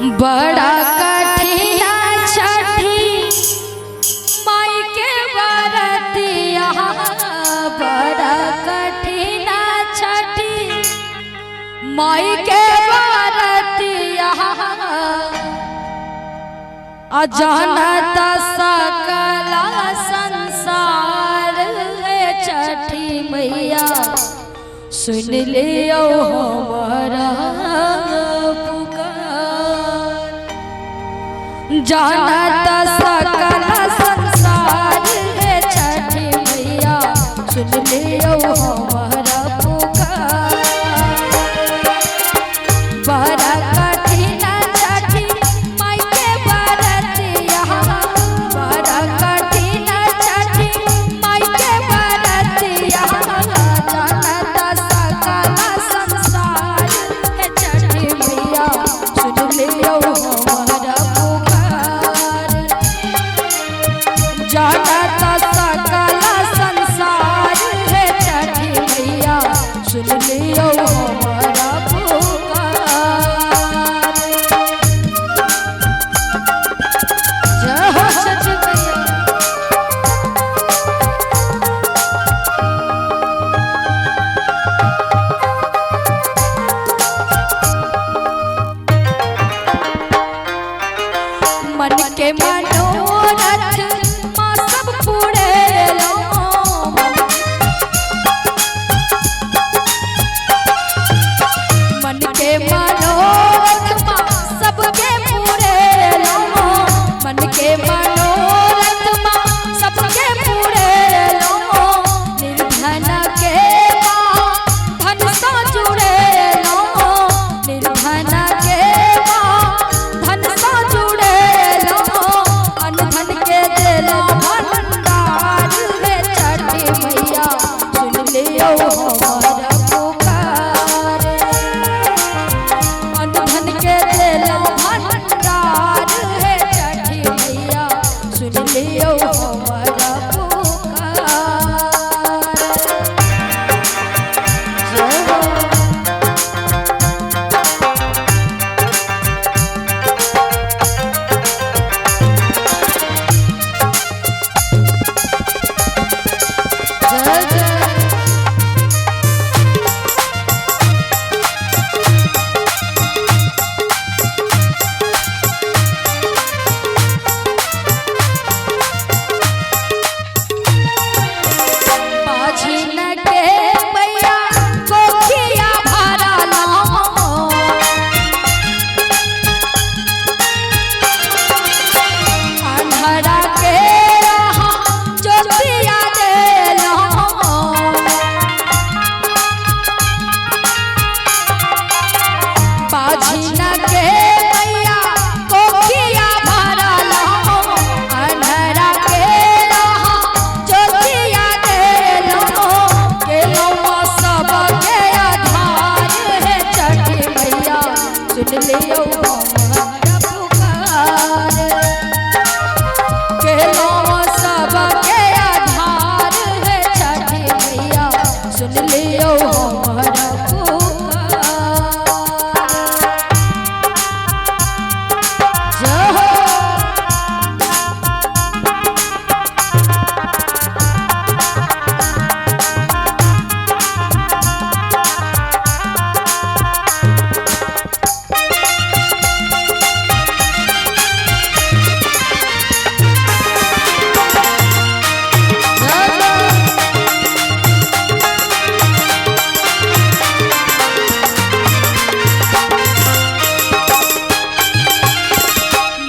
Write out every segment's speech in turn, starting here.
बड़ा कठिन छठी माई के बरतिया, बड़ा कठिन छठी माई के बरतिया, अजानता सकला संसार है छठी मैया, सुन लियो हमारा पुकार। जानता सकला संसार है छठी मैया, सुन लियो हमारा पुकार। बड़ा कठिन छठी माई के बरतिया, बड़ा कठिन छठी माई के बरतिया, जानता सकला संसार है छठी मैया, सुन लियो हमारा पुकार। जानता सकला संसार है छठी मैया, सुन लियो हमारा पुकार। जय हो छठी मैया। मन के मनोरथ माँ सब पूरेलो, मन के मनोरथ माँ सबके पूरेलो, मन के मनोरथ माँ सबके पूरेलो। निर्धन के माँ धन सा जुड़ेलो, निर्धन के माँ धन सा जुड़ेलो, अनधन के दिल भंडार है छठी मैया, सुन लियो हमारा पुकार। अनधन के दिल भंडार है छठी मैया, सुन लियो हमारा पुकार। जय हो। जय जय। बाझिन के मैया कोखिया भरला, अंधरा के यहाँ ज्योतिया देला, बाझिन के मैया कोखिया भरला, अंधरा के यहाँ ज्योतिया देला। केलवा सबके आधार है छठी मैया, सुन लियो हमारा पुकार। केलवा सबके आधार है छठी मैया, सुन लियो हमारा पुकार। जय हो।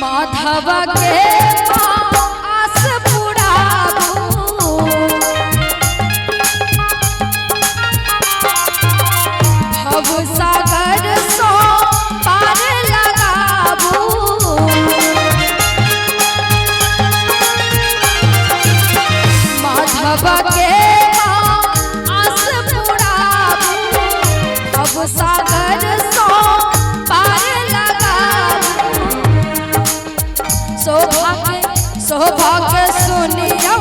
माधव के आस पुराबू, भव सागर सो पार लगाबू। माधव के आस पुराबू, भव सागर सो पार लगाबू। सौभाग्य सौभाग्य सुनियो